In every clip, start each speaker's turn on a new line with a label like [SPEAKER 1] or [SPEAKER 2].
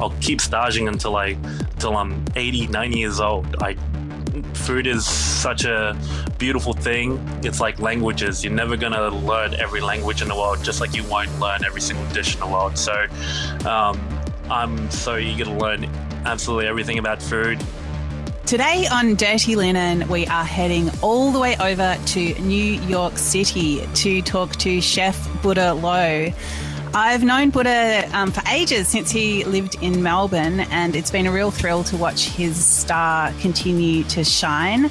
[SPEAKER 1] I'll keep staging until I'm 80, 90 years old. Food is such a beautiful thing. It's like languages. You're never going to learn every language in the world, just like you won't learn every single dish in the world. So I'm so eager to learn absolutely everything about food.
[SPEAKER 2] Today on Dirty Linen, we are heading all the way over to New York City to talk to Chef Buddha Loh. I've known Buddha for ages, since he lived in Melbourne, and it's been a real thrill to watch his star continue to shine.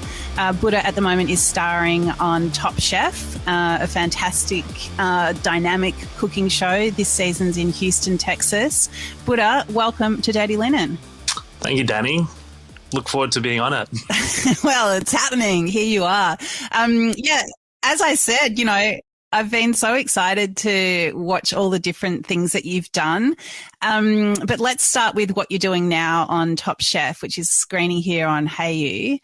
[SPEAKER 2] Buddha at the moment is starring on Top Chef, a fantastic dynamic cooking show. This season's in Houston, Texas. Buddha, welcome to Dirty Linen.
[SPEAKER 1] Thank you, Dani. Look forward to being on it.
[SPEAKER 2] Well, it's happening. Here you are. As I said, I've been so excited to watch all the different things that you've done. But let's start with what you're doing now on Top Chef, which is screening here on Hayu.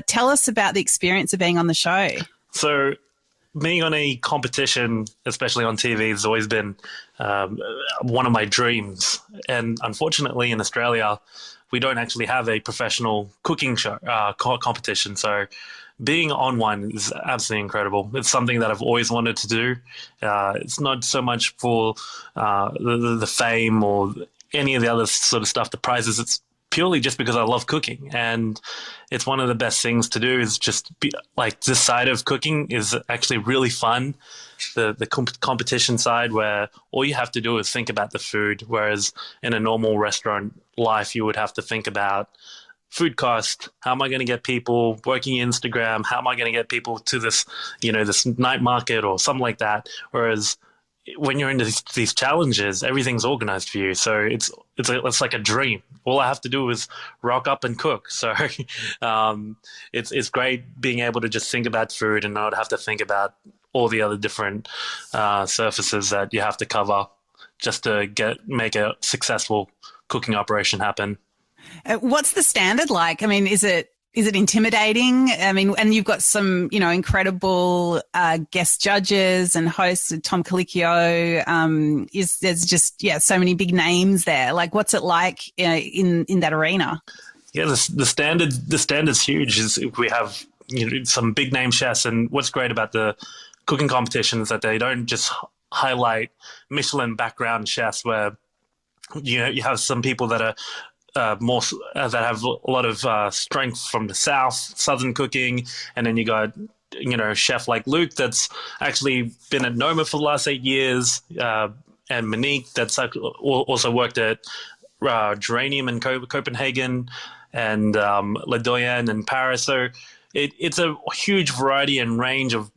[SPEAKER 2] Tell us about the experience of being on the show.
[SPEAKER 1] So being on a competition, especially on TV, has always been one of my dreams. And unfortunately in Australia, we don't actually have a professional cooking show competition. So being on one is absolutely incredible. It's something that I've always wanted to do. It's not so much for the fame or any of the other sort of stuff, the prizes. It's purely just because I love cooking. And it's one of the best things to do is just be like, this side of cooking is actually really fun. The competition side, where all you have to do is think about the food, whereas in a normal restaurant life, you would have to think about food cost. How am I going to get people working Instagram? How am I going to get people to this, this night market or something like that? Whereas when you're in these challenges, everything's organized for you. So it's like a dream. All I have to do is rock up and cook. So it's great being able to just think about food and not have to think about all the other different surfaces that you have to cover just to make a successful cooking operation happen.
[SPEAKER 2] What's the standard like? I mean, is it intimidating? I mean, and you've got some, incredible guest judges and hosts, Tom Colicchio. There's just so many big names there. Like, what's it like in that arena?
[SPEAKER 1] Yeah, the standard's huge. We have some big name chefs, and what's great about the cooking competition is that they don't just highlight Michelin background chefs, where you have some people that are more that have a lot of strength from the southern cooking, and then you got a chef like Luke that's actually been at Noma for the last 8 years, and Monique that's also worked at Geranium in Copenhagen and Le Doyen in Paris. So it's a huge variety and range of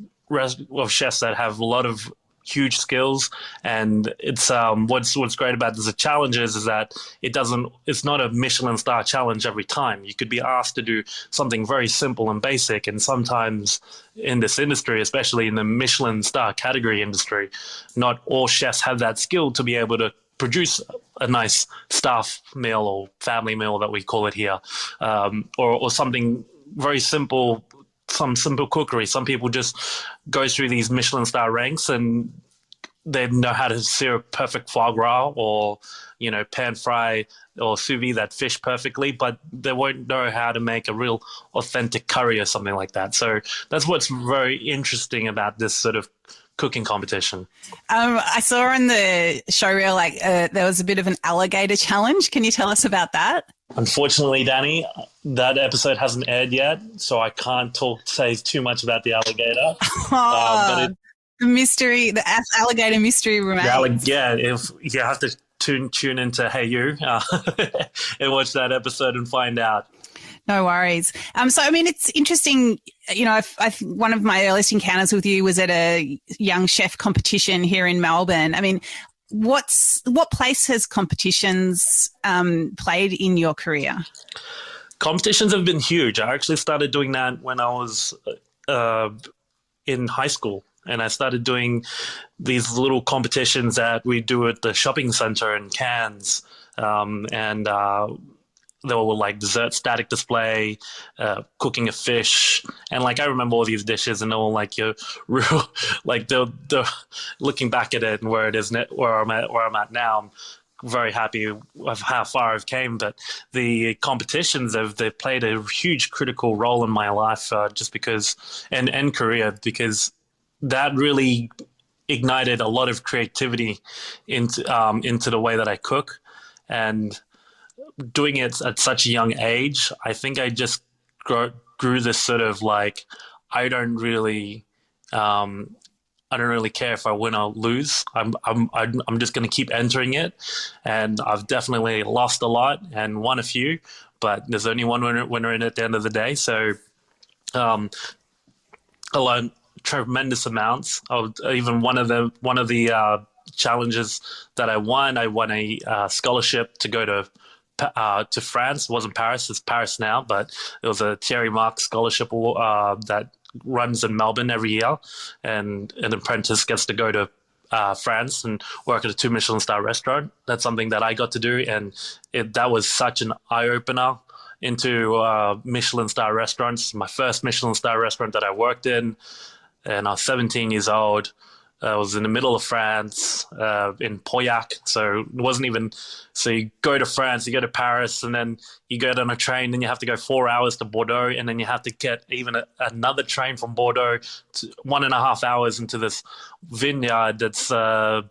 [SPEAKER 1] chefs that have a lot of huge skills, and it's what's great about the challenges is that it's not a Michelin star challenge every time. You could be asked to do something very simple and basic, and sometimes in this industry, especially in the Michelin star category industry, not all chefs have that skill to be able to produce a nice staff meal or family meal that we call it here, or something very simple. Some simple cookery. Some people just go through these Michelin star ranks and they know how to sear a perfect foie gras or, pan fry or sous vide that fish perfectly, but they won't know how to make a real authentic curry or something like that. So that's what's very interesting about this sort of cooking competition.
[SPEAKER 2] I saw in the showreel, there was a bit of an alligator challenge. Can you tell us about that?
[SPEAKER 1] Unfortunately, Dani, that episode hasn't aired yet, so I can't say too much about the alligator.
[SPEAKER 2] But the mystery, the alligator mystery remains.
[SPEAKER 1] If you have to tune into Hayu and watch that episode and find out.
[SPEAKER 2] No worries. So, I mean, it's interesting. One of my earliest encounters with you was at a young chef competition here in Melbourne. I mean, what place has competitions played in your career?
[SPEAKER 1] Competitions have been huge. I actually started doing that when I was in high school, and I started doing these little competitions that we do at the shopping center in Cairns, and they were like dessert static display, cooking a fish, and I remember all these dishes, and they were you're real, they're looking back at it and where I'm at now. I'm very happy of how far I've came. But the competitions they've played a huge critical role in my life, just because and career, because that really ignited a lot of creativity into the way that I cook, and doing it at such a young age. I think I just grew this sort of like I don't really. I don't really care if I win or lose. I'm just going to keep entering it, and I've definitely lost a lot and won a few, but there's only one winner in it at the end of the day. So um, I learned tremendous amounts. Even one of the challenges that I won a scholarship to go to France. It wasn't Paris, it's Paris now, but it was a Thierry Marx scholarship that runs in Melbourne every year, and an apprentice gets to go to France and work at a 2 Michelin star restaurant. That's something that I got to do, and that was such an eye opener into Michelin star restaurants. My first Michelin star restaurant that I worked in, and I was 17 years old. I was in the middle of France, in Pauillac. So it wasn't even. So you go to France, you go to Paris, and then you get on a train, and you have to go 4 hours to Bordeaux, and then you have to get even another train from Bordeaux to 1.5 hours into this vineyard that's a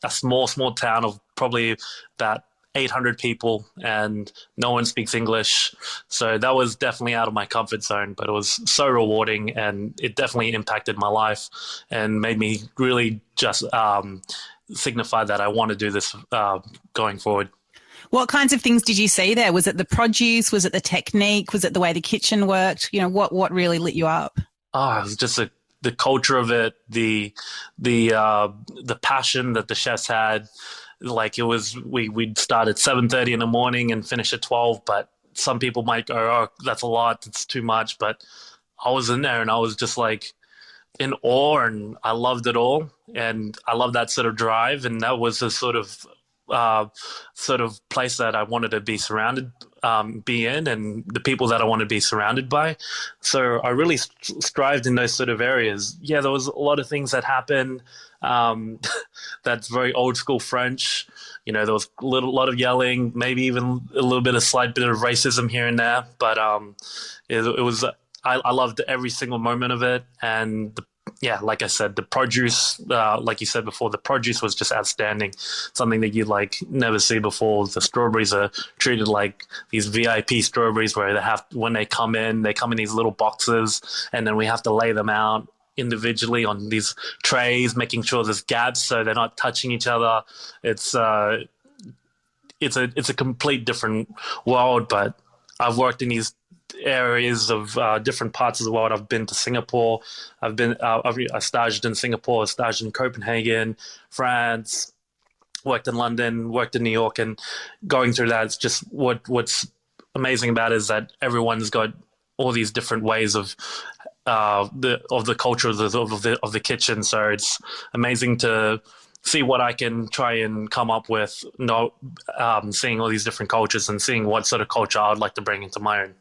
[SPEAKER 1] small town of probably about 800 people, and no one speaks English. So that was definitely out of my comfort zone, but it was so rewarding, and it definitely impacted my life and made me really just signify that I want to do this going forward.
[SPEAKER 2] What kinds of things did you see there? Was it the produce? Was it the technique? Was it the way the kitchen worked? What really lit you up?
[SPEAKER 1] Oh, it was just the culture of it, the passion that the chefs had. Like it was, we'd start at 7:30 in the morning and finish at 12. But some people might go, "Oh, that's a lot. It's too much." But I was in there and I was just like in awe, and I loved it all, and I love that sort of drive, and that was the sort of place that I wanted to be in, and the people that I want to be surrounded by. So I really strived in those sort of areas. Yeah, there was a lot of things that happened. That's very old school French. There was a lot of yelling, maybe even a slight bit of racism here and there. But it was. I loved every single moment of it, and like I said, the produce, like you said before, the produce was just outstanding. Something that you'd never see before. The strawberries are treated like these VIP strawberries, where when they come in these little boxes, and then we have to lay them out individually on these trays, making sure there's gaps so they're not touching each other. It's a complete different world, but I've worked in these areas of different parts of the world. I've been to Singapore. I've staged in Singapore, staged in Copenhagen, France, worked in London, worked in New York, and going through that, it's just what's amazing about it is that everyone's got all these different ways of the culture of the kitchen. So it's amazing to see what I can try and come up with, seeing all these different cultures and seeing what sort of culture I'd like to bring into my own.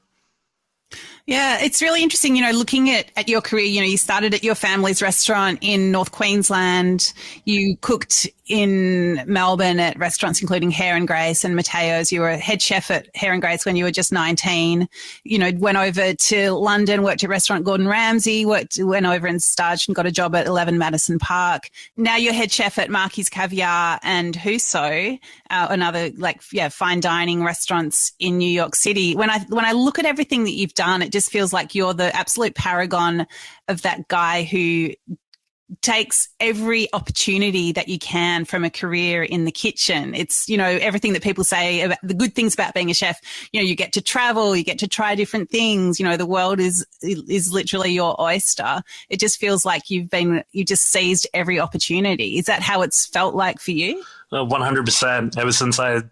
[SPEAKER 2] Yeah, it's really interesting, looking at your career. You started at your family's restaurant in North Queensland. You cooked in Melbourne at restaurants including Hare and Grace and Mateo's. You were head chef at Hare and Grace when you were just 19. Went over to London, worked at restaurant Gordon Ramsay, went over and staged and got a job at 11 Madison Park. Now you're head chef at Marky's Caviar and Huso, another fine dining restaurants in New York City. When I look at everything that you've done, it just feels like you're the absolute paragon of that guy who takes every opportunity that you can from a career in the kitchen. It's, everything that people say about the good things about being a chef. You get to travel, you get to try different things. The world is literally your oyster. It just feels like you just seized every opportunity. Is that how it's felt like for you?
[SPEAKER 1] 100%. Ever since I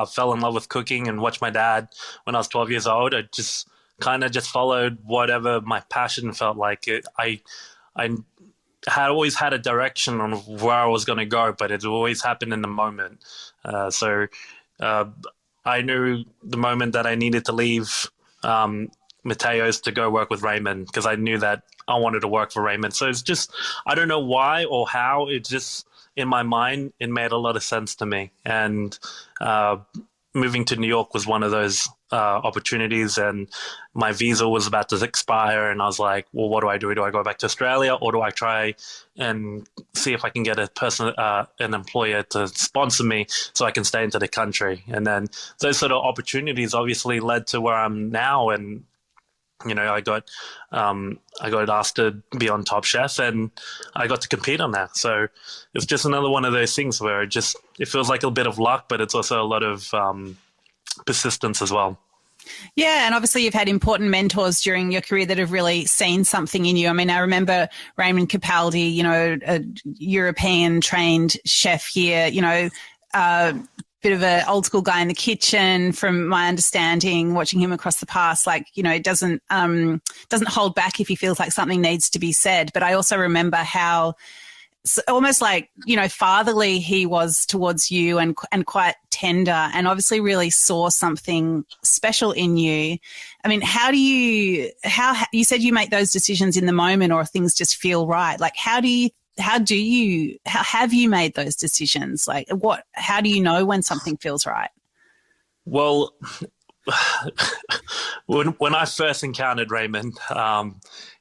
[SPEAKER 1] fell in love with cooking and watched my dad when I was 12 years old, I just kind of just followed whatever my passion felt like. I had always had a direction on where I was going to go, but it always happened in the moment. So I knew the moment that I needed to leave Mateo's to go work with Raymond, because I knew that I wanted to work for Raymond. So it's just, I don't know why or how, it in my mind, it made a lot of sense to me. And moving to New York was one of those opportunities, and my visa was about to expire, and I was like, well, what do I do? Do I go back to Australia, or do I try and see if I can get an employer to sponsor me so I can stay into the country? And then those sort of opportunities obviously led to where I'm now, and I got asked to be on Top Chef, and I got to compete on that. So it's just another one of those things where it feels like a bit of luck, but it's also a lot of persistence as well.
[SPEAKER 2] Yeah, and obviously you've had important mentors during your career that have really seen something in you. I mean, I remember Raymond Capaldi, a European-trained chef here, bit of an old school guy in the kitchen, from my understanding, watching him across the past, doesn't hold back if he feels like something needs to be said. But I also remember how almost fatherly he was towards you, and quite tender, and obviously really saw something special in you. I mean, how you said you make those decisions in the moment, or things just feel right? Like, how have you made those decisions? Like, how do you know when something feels right?
[SPEAKER 1] Well, when I first encountered Raymond,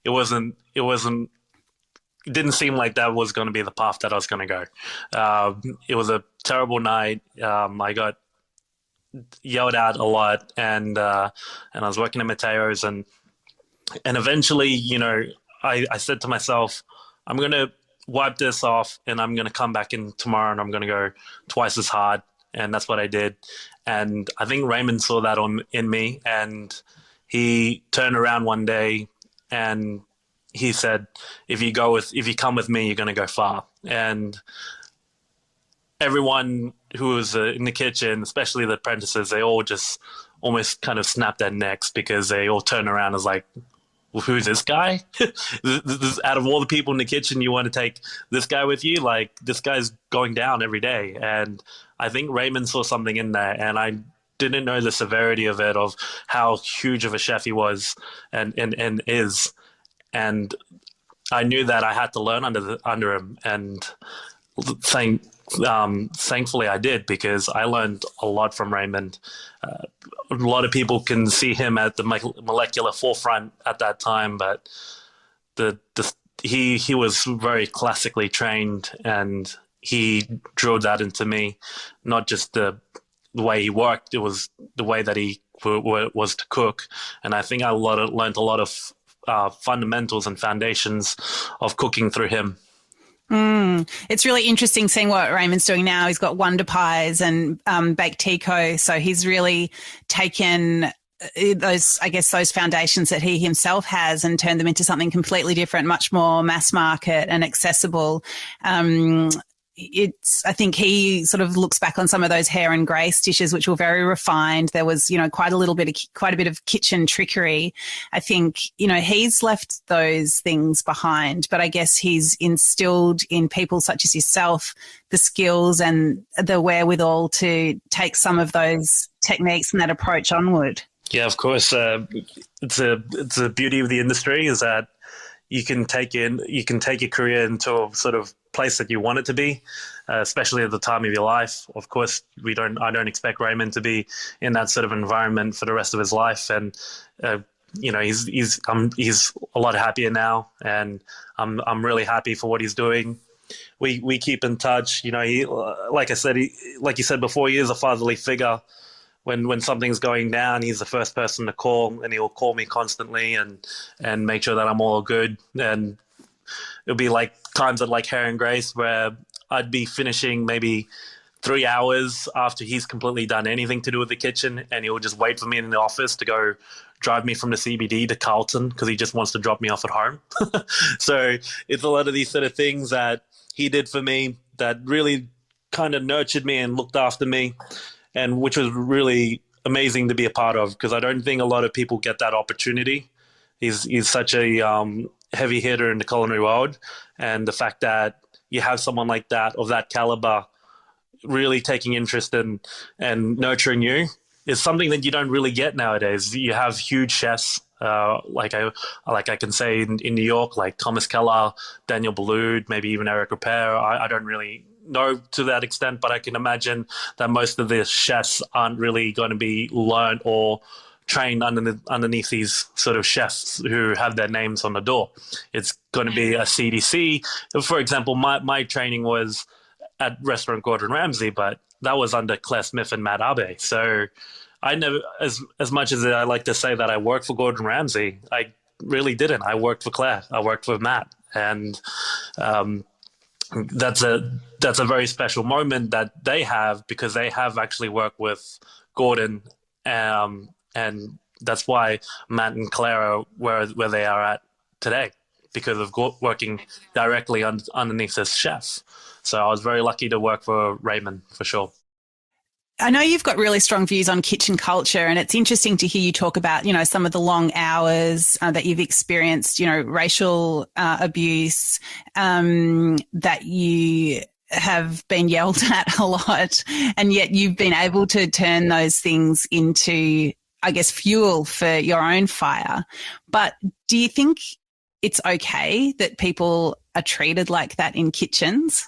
[SPEAKER 1] it didn't seem like that was going to be the path that I was going to go. It was a terrible night. I got yelled at a lot, and I was working at Mateo's, and eventually, I said to myself, I'm going to wipe this off, and I'm going to come back in tomorrow, and I'm going to go twice as hard. And that's what I did. And I think Raymond saw that in me, and he turned around one day and he said, if you come with me, you're going to go far. And everyone who was in the kitchen, especially the apprentices, they all just almost kind of snapped their necks, because they all turned around as like, well, who's this guy? Out of all the people in the kitchen, you want to take this guy with you? Like, this guy's going down every day. And I think Raymond saw something in there, and I didn't know the severity of it, of how huge of a chef he was and is. And I knew that I had to learn under him, and thankfully I did, because I learned a lot from Raymond. A lot of people can see him at the molecular forefront at that time, but he was very classically trained, and he drilled that into me. Not just the way he worked, it was the way that he was to cook. And I think I learned a lot of fundamentals and foundations of cooking through him.
[SPEAKER 2] It's really interesting seeing what Raymond's doing now. He's got Wonder Pies and Baked Tico. So he's really taken those foundations that he himself has and turned them into something completely different, much more mass market and accessible. I think he sort of looks back on some of those Hair and Grace dishes, which were very refined. There was, quite a bit of kitchen trickery. I think, he's left those things behind, but I guess he's instilled in people such as yourself the skills and the wherewithal to take some of those techniques and that approach onward.
[SPEAKER 1] Yeah, of course. It's a beauty of the industry, is that you can take your career into a sort of place that you want it to be, especially at the time of your life. Of course, I don't expect Raymond to be in that sort of environment for the rest of his life, and he's a lot happier now, and I'm really happy for what he's doing. We keep in touch. Like you said before, he is a fatherly figure. When something's going down, he's the first person to call, and he'll call me constantly and make sure that I'm all good. And it'll be like times at like Hair and Grace where I'd be finishing maybe 3 hours after he's completely done anything to do with the kitchen, and he'll just wait for me in the office to go drive me from the CBD to Carlton, because he just wants to drop me off at home. So it's a lot of these sort of things that he did for me that really kind of nurtured me and looked after me, and which was really amazing to be a part of, because I don't think a lot of people get that opportunity. He's such a heavy hitter in the culinary world, and the fact that you have someone like that, of that caliber, really taking interest in and nurturing you, is something that you don't really get nowadays. You have huge chefs, like I can say in New York, like Thomas Keller, Daniel Boulud, maybe even Eric Ripert. I don't really know to that extent, but I can imagine that most of the chefs aren't really going to be learned or trained underneath these sort of chefs who have their names on the door. It's going to be a CDC. For example, my training was at Restaurant Gordon Ramsay, but that was under Claire Smith and Matt Abe. So I never, as much as I like to say that I worked for Gordon Ramsay, I really didn't. I worked for Claire. I worked for Matt, and that's a very special moment that they have, because they have actually worked with Gordon, and that's why Matt and Claire are where they are at today, because of working directly underneath this chef. So I was very lucky to work for Raymond, for sure.
[SPEAKER 2] I know you've got really strong views on kitchen culture, and it's interesting to hear you talk about, some of the long hours that you've experienced, racial abuse, that you have been yelled at a lot, and yet you've been able to turn those things into, I guess, fuel for your own fire. But do you think it's okay that people are treated like that in kitchens?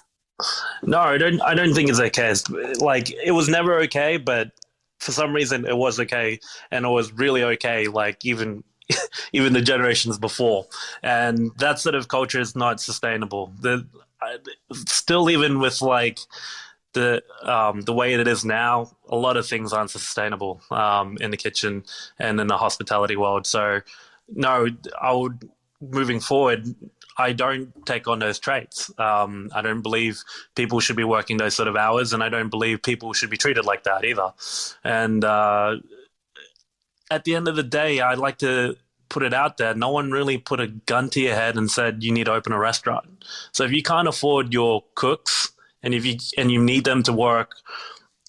[SPEAKER 1] No, I don't think it's okay. Like, it was never okay, but for some reason it was okay, and it was really okay. Like, even the generations before, and that sort of culture is not sustainable. Still, even with like the way it is now, a lot of things aren't sustainable in the kitchen and in the hospitality world. So, no, moving forward, I don't take on those traits. I don't believe people should be working those sort of hours, and I don't believe people should be treated like that either. And at the end of the day, I'd like to put it out there. No one really put a gun to your head and said you need to open a restaurant. So if you can't afford your cooks, and you need them to work,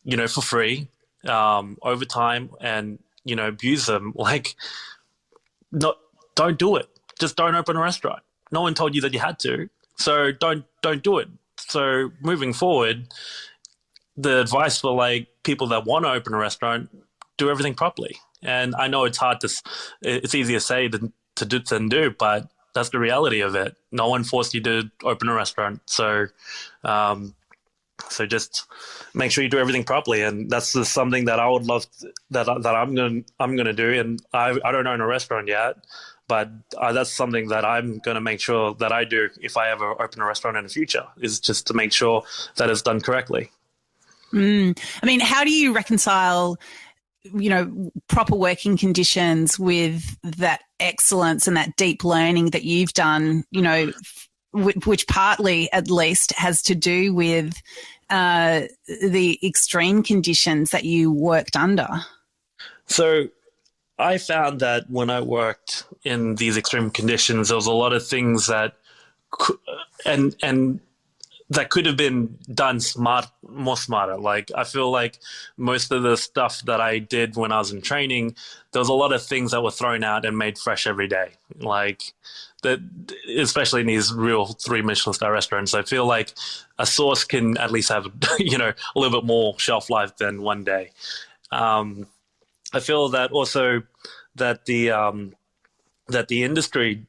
[SPEAKER 1] for free, overtime, and abuse them, like, no, don't do it. Just don't open a restaurant. No one told you that you had to, so don't do it. So moving forward, the advice for like people that want to open a restaurant, do everything properly. And I know it's easier to say than to do, but that's the reality of it. No one forced you to open a restaurant, so just make sure you do everything properly. And that's just something that I would love that I'm gonna do. And I don't own a restaurant yet, but that's something that I'm going to make sure that I do if I ever open a restaurant in the future, is just to make sure that it's done correctly.
[SPEAKER 2] I mean, how do you reconcile, proper working conditions with that excellence and that deep learning that you've done, which partly at least has to do with the extreme conditions that you worked under? So
[SPEAKER 1] I found that when I worked in these extreme conditions, there was a lot of things that that could have been done more smarter. Like, I feel like most of the stuff that I did when I was in training, there was a lot of things that were thrown out and made fresh every day. Like, that, especially in these real 3 Michelin star restaurants, I feel like a sauce can at least have a little bit more shelf life than one day. I feel that also that the industry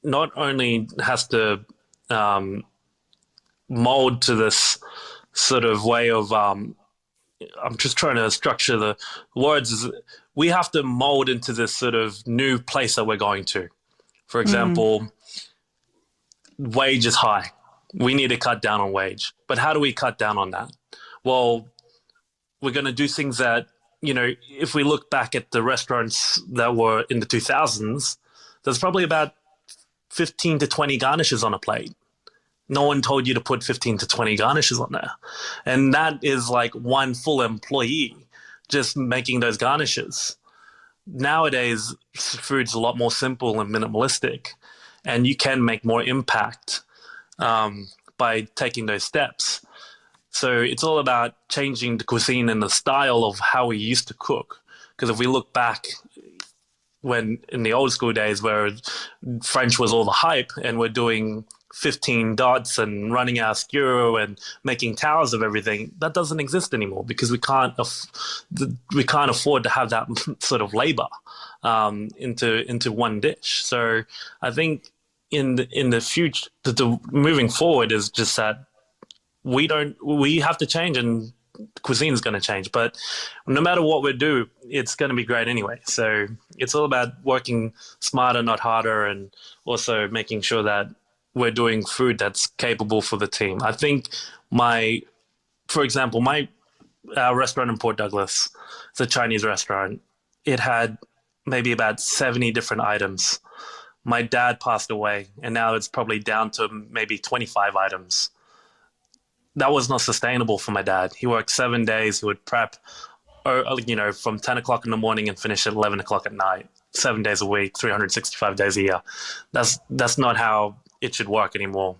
[SPEAKER 1] not only has to mold to this sort of way of I'm just trying to structure the words, is we have to mold into this sort of new place that we're going to. For example, wage is high. We need to cut down on wage. But how do we cut down on that? Well, we're going to do things that, if we look back at the restaurants that were in the 2000s, there's probably about 15 to 20 garnishes on a plate. No one told you to put 15 to 20 garnishes on there. And that is like one full employee just making those garnishes. Nowadays, food's a lot more simple and minimalistic, and you can make more impact by taking those steps. So it's all about changing the cuisine and the style of how we used to cook. Because if we look back when in the old school days where French was all the hype and we're doing 15 dots and running our skewer and making towers of everything, that doesn't exist anymore because we can't afford to have that sort of labor into one dish. So I think in the future, moving forward is just that we have to change, and cuisine is going to change. But no matter what we do, it's going to be great anyway. So it's all about working smarter, not harder, and also making sure that we're doing food that's capable for the team. I think for example, our restaurant in Port Douglas, it's a Chinese restaurant. It had maybe about 70 different items. My dad passed away, and now it's probably down to maybe 25 items. That was not sustainable for my dad. He worked 7 days. He would prep, from 10 o'clock in the morning and finish at 11 o'clock at night, 7 days a week, 365 days a year. That's not how it should work anymore.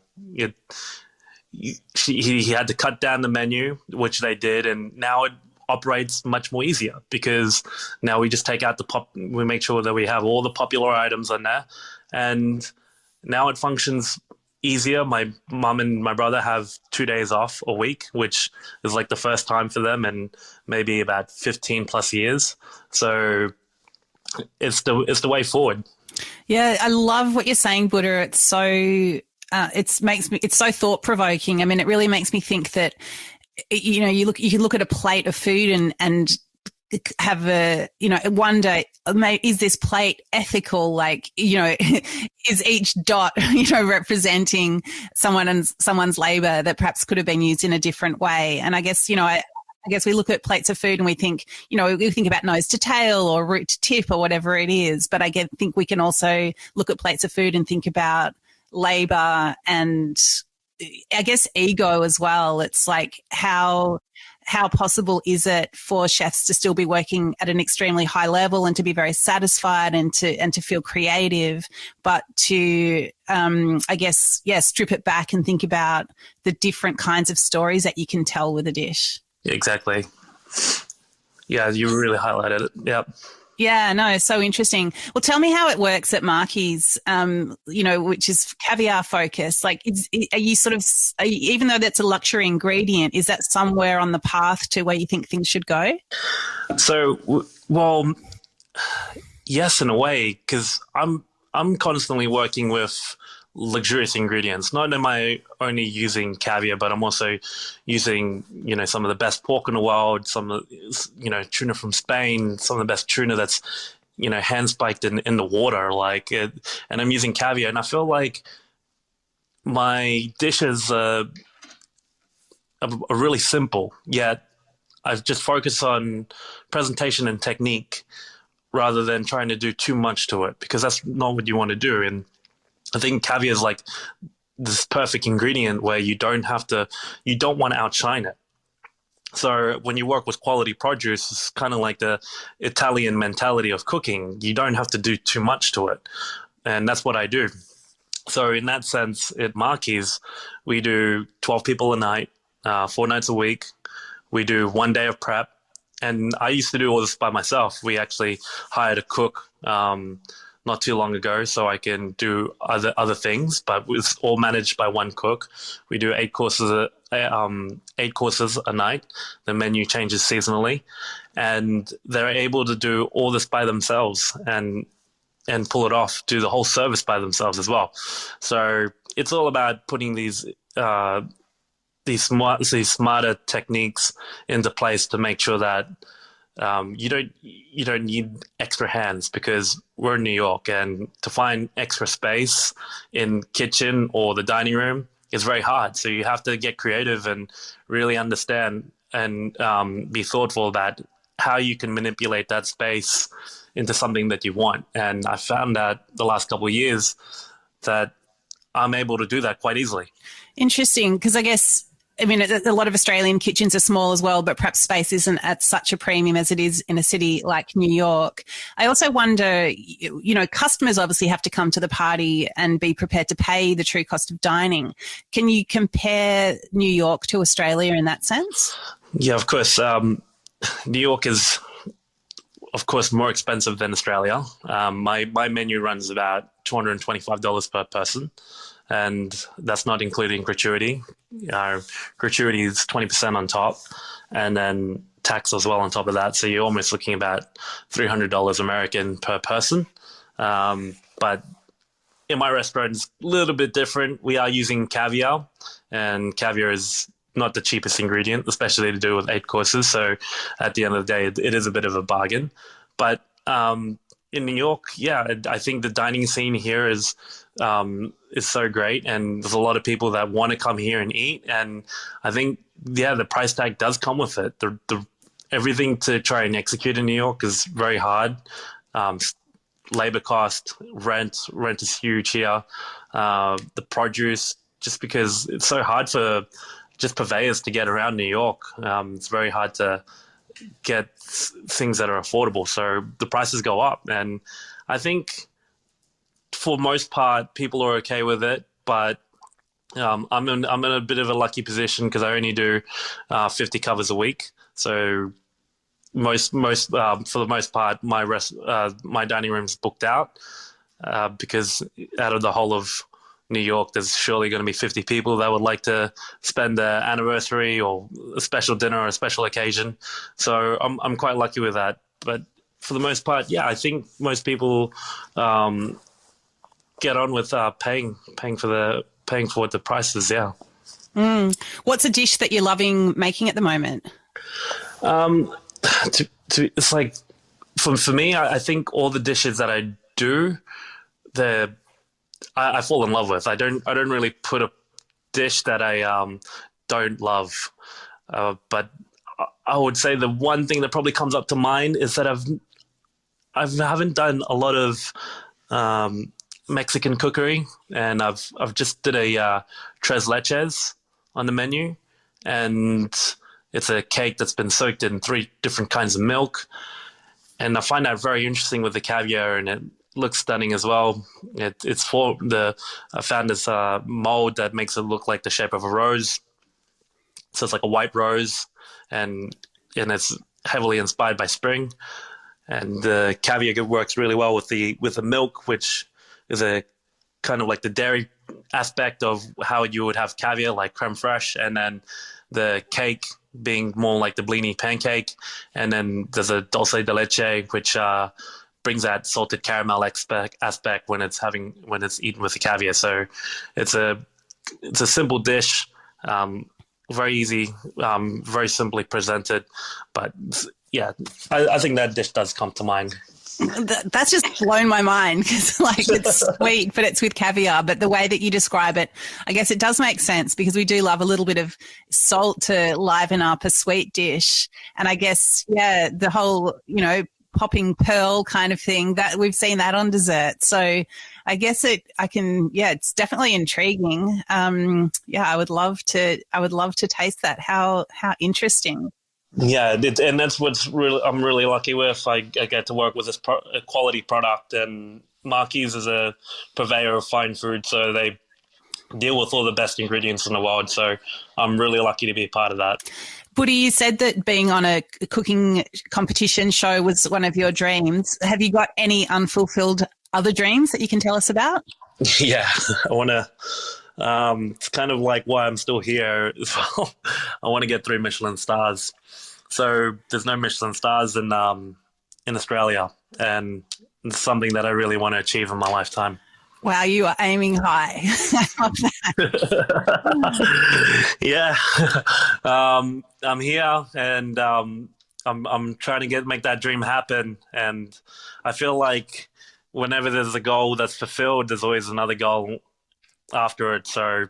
[SPEAKER 1] He had to cut down the menu, which they did, and now it operates much more easier because now we just take out we make sure that we have all the popular items on there, and now it functions easier. My mum and my brother have 2 days off a week, which is like the first time for them in maybe about 15 plus years. So it's the way forward.
[SPEAKER 2] Yeah, I love what you're saying, Buddha. It's so it's so thought provoking. I mean, it really makes me think that you can look at a plate of food and have wonder, is this plate ethical? Like, is each dot, representing someone's labor that perhaps could have been used in a different way? And I guess, I guess we look at plates of food and we think, we think about nose to tail or root to tip or whatever it is. But think we can also look at plates of food and think about labor and I guess ego as well. It's like how possible is it for chefs to still be working at an extremely high level and to be very satisfied and to feel creative, but to strip it back and think about the different kinds of stories that you can tell with a dish.
[SPEAKER 1] Exactly. Yeah, you really highlighted it. Yep.
[SPEAKER 2] Yeah, no, so interesting. Well, tell me how it works at Marky's, which is caviar focused. Like, even though that's a luxury ingredient, is that somewhere on the path to where you think things should go?
[SPEAKER 1] So, well, yes, in a way, because I'm constantly working with luxurious ingredients. Not am I only using caviar, but I'm also using, some of the best pork in the world, some of, tuna from Spain, some of the best tuna that's, hand spiked in the water, and I'm using caviar. And I feel like my dishes are really simple, yet I've just focused on presentation and technique rather than trying to do too much to it, because that's not what you want to do. And I think caviar is like this perfect ingredient where you don't want to outshine it. So when you work with quality produce, it's kind of like the Italian mentality of cooking. You don't have to do too much to it. And that's what I do. So in that sense, at Marky's, we do 12 people a night, 4 nights a week. We do 1 day of prep. And I used to do all this by myself. We actually hired a cook not too long ago, so I can do other things, but it's all managed by one cook. We do 8 courses a night. The menu changes seasonally, and they're able to do all this by themselves and pull it off, do the whole service by themselves as well. So it's all about putting these smarter techniques into place to make sure that you don't need extra hands, because we're in New York, and to find extra space in kitchen or the dining room is very hard. So you have to get creative and really understand and be thoughtful about how you can manipulate that space into something that you want. And I found that the last couple of years that I'm able to do that quite easily. Interesting,
[SPEAKER 2] because I mean, a lot of Australian kitchens are small as well, but perhaps space isn't at such a premium as it is in a city like New York. I also wonder, customers obviously have to come to the party and be prepared to pay the true cost of dining. Can you compare New York to Australia in that sense?
[SPEAKER 1] Yeah, of course. New York is, of course, more expensive than Australia. My menu runs about $225 per person, and that's not including gratuity. Gratuity is 20% on top, and then tax as well on top of that. So you're almost looking about $300 American per person. But in my restaurant, it's a little bit different. We are using caviar, and caviar is not the cheapest ingredient, especially to do with 8 courses. So at the end of the day, it is a bit of a bargain. But in New York, yeah, I think the dining scene here is so great, and there's a lot of people that want to come here and eat. And I think, yeah, the price tag does come with it. The everything to try and execute in New York is very hard. Labor cost, rent is huge here. The produce, just because it's so hard for just purveyors to get around New York. It's very hard to get things that are affordable. So the prices go up. And I think for most part, people are okay with it. But I'm in a bit of a lucky position because I only do 50 covers a week. So most for the most part, my dining room's booked out because out of the whole of New York, there's surely going to be 50 people that would like to spend their anniversary or a special dinner or a special occasion. So I'm quite lucky with that. But for the most part, yeah, I think most people get on with paying for what the price is. Yeah.
[SPEAKER 2] What's a dish that you're loving making at the moment?
[SPEAKER 1] It's like for me, I think all the dishes that I do, I fall in love with. I don't really put a dish that I don't love, but I would say the one thing that probably comes up to mind is that I haven't done a lot of Mexican cookery, and I've just did a tres leches on the menu, and it's a cake that's been soaked in 3 different kinds of milk, and I find that very interesting with the caviar, and it looks stunning as well. It's for I found this mold that makes it look like the shape of a rose, so it's like a white rose, and it's heavily inspired by spring, and the caviar works really well with the milk, which is a kind of like the dairy aspect of how you would have caviar, like creme fraiche, and then the cake being more like the blini pancake, and then there's a dulce de leche, which brings that salted caramel aspect when it's eaten with the caviar. So it's a simple dish, very easy, very simply presented, but yeah, I think that dish does come to mind.
[SPEAKER 2] That's just blown my mind because, like, it's sweet, but it's with caviar. But the way that you describe it, I guess it does make sense because we do love a little bit of salt to liven up a sweet dish. And I guess, yeah, the whole, popping pearl kind of thing, that we've seen that on dessert. So I guess it's definitely intriguing. I would love to taste that. How interesting.
[SPEAKER 1] Yeah, and that's I'm really lucky with. I get to work with this a quality product, and Marky's is a purveyor of fine food, so they deal with all the best ingredients in the world. So I'm really lucky to be a part of that.
[SPEAKER 2] Buddy, you said that being on a cooking competition show was one of your dreams. Have you got any unfulfilled other dreams that you can tell us about?
[SPEAKER 1] Yeah, I want to. It's kind of like why I'm still here as well. I want to get 3 Michelin stars. So there's no Michelin stars in Australia, and it's something that I really want to achieve in my lifetime.
[SPEAKER 2] Wow, you are aiming high. I love that.
[SPEAKER 1] Yeah, I'm here, and I'm trying to make that dream happen. And I feel like whenever there's a goal that's fulfilled, there's always another goal after it. So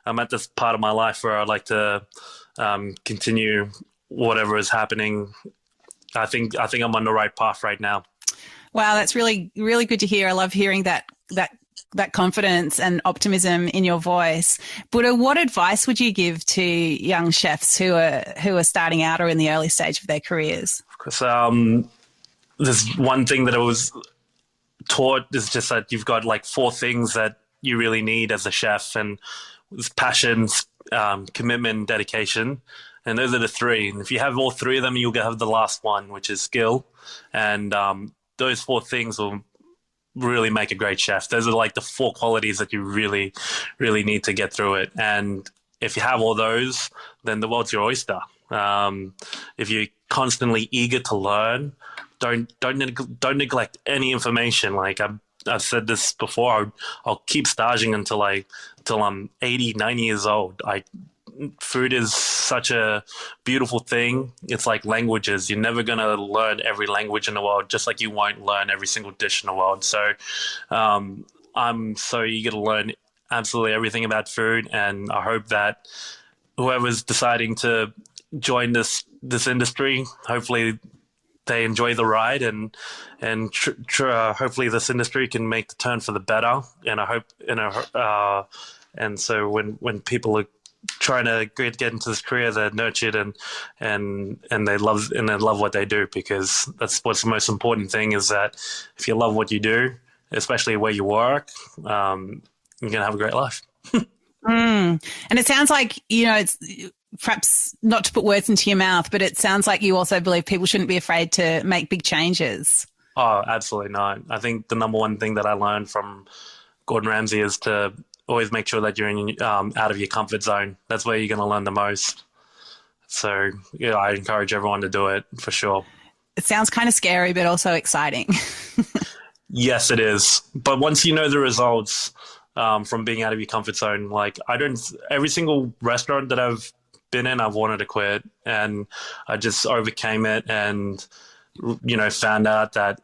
[SPEAKER 1] I'm at this part of my life where I'd like to continue whatever is happening. I think I'm on the right path right now.
[SPEAKER 2] Wow, that's really, really good to hear. I love hearing that confidence and optimism in your voice. Buddha, what advice would you give to young chefs who are starting out or in the early stage of their careers?
[SPEAKER 1] Because there's one thing that I was taught is just that you've got like 4 things that you really need as a chef, and it's passion, commitment, dedication, and those are the 3. And if you have all 3 of them, you'll have the last one, which is skill. And those 4 things will really make a great chef. Those are like the 4 qualities that you really, really need to get through it. And if you have all those, then the world's your oyster. If you're constantly eager to learn, don't neglect any information. Like I've said this before, I'll keep staging until I'm 80, 90 years old. food is such a beautiful thing. It's like languages. You're never going to learn every language in the world, just like you won't learn every single dish in the world. So I'm so eager to learn absolutely everything about food, and I hope that whoever's deciding to join this industry, hopefully they enjoy the ride, and hopefully this industry can make the turn for the better. And I hope, and so when people are trying to get into this career, they're nurtured and they love what they do, because that's what's the most important thing, is that if you love what you do, especially where you work, you're gonna have a great life.
[SPEAKER 2] And it sounds like, it's perhaps not to put words into your mouth, but it sounds like you also believe people shouldn't be afraid to make big changes.
[SPEAKER 1] Oh, absolutely not. I think the number one thing that I learned from Gordon Ramsay is to always make sure that you're out of your comfort zone. That's where you're going to learn the most. So, I encourage everyone to do it for sure.
[SPEAKER 2] It sounds kind of scary, but also exciting.
[SPEAKER 1] Yes, it is. But once you know the results from being out of your comfort zone, every single restaurant that I've been in, I've wanted to quit, and I just overcame it, and found out that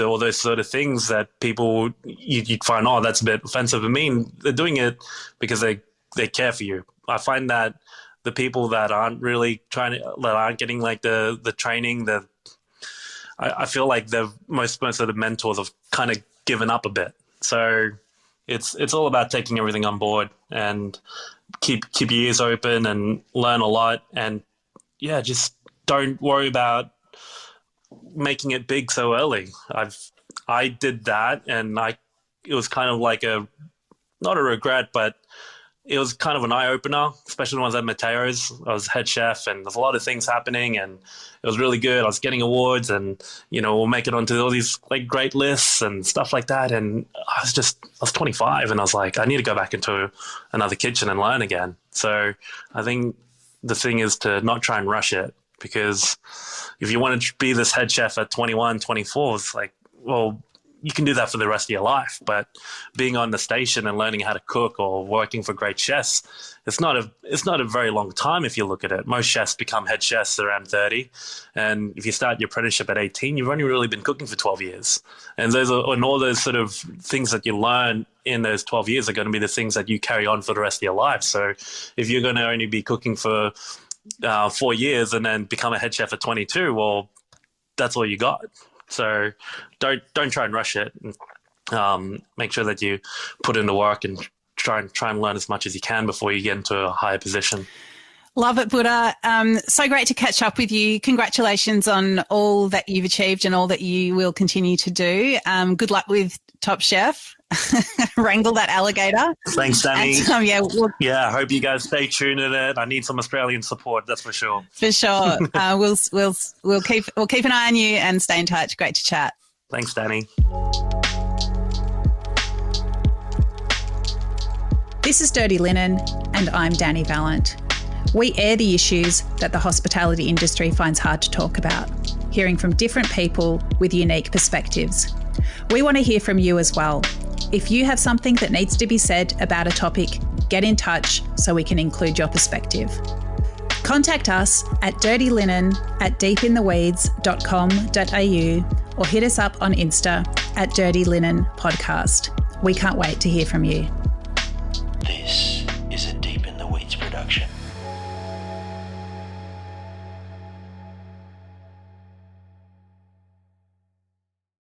[SPEAKER 1] all those sort of things that people you'd find, oh, that's a bit offensive. I mean, they're doing it because they care for you. I find that the people that aren't really that aren't getting like the training, I feel like most of the mentors have kind of given up a bit. So it's all about taking everything on board and keep your ears open and learn a lot, and just don't worry about making it big so early. I did that, and it was kind of like not a regret, but it was kind of an eye-opener, especially when I was at Mateo's. I was head chef, and there's a lot of things happening, and it was really good. I was getting awards, and we'll make it onto all these like great lists and stuff like that. And I was 25, and I was like, I need to go back into another kitchen and learn again. So I think the thing is to not try and rush it, because if you want to be this head chef at 21, 24, it's like, well, you can do that for the rest of your life. But being on the station and learning how to cook or working for great chefs, it's not a very long time if you look at it. Most chefs become head chefs around 30. And if you start your apprenticeship at 18, you've only really been cooking for 12 years. And all those sort of things that you learn in those 12 years are going to be the things that you carry on for the rest of your life. So if you're going to only be cooking for 4 years and then become a head chef at 22, well, that's all you got. So don't try and rush it. Make sure that you put in the work and try and learn as much as you can before you get into a higher position.
[SPEAKER 2] Love it, Buddha. So great to catch up with you. Congratulations on all that you've achieved and all that you will continue to do. Good luck with Top Chef. Wrangle that alligator.
[SPEAKER 1] Thanks, Dani.
[SPEAKER 2] And,
[SPEAKER 1] I hope you guys stay tuned in it. I need some Australian support, that's for sure.
[SPEAKER 2] For sure. We'll keep an eye on you and stay in touch. Great to chat.
[SPEAKER 1] Thanks, Dani.
[SPEAKER 3] This is Dirty Linen, and I'm Dani Valent. We air the issues that the hospitality industry finds hard to talk about, hearing from different people with unique perspectives. We want to hear from you as well. If you have something that needs to be said about a topic, get in touch so we can include your perspective. Contact us at dirtylinen@deepintheweeds.com.au or hit us up on Insta at Dirty Linen Podcast. We can't wait to hear from you.
[SPEAKER 4] This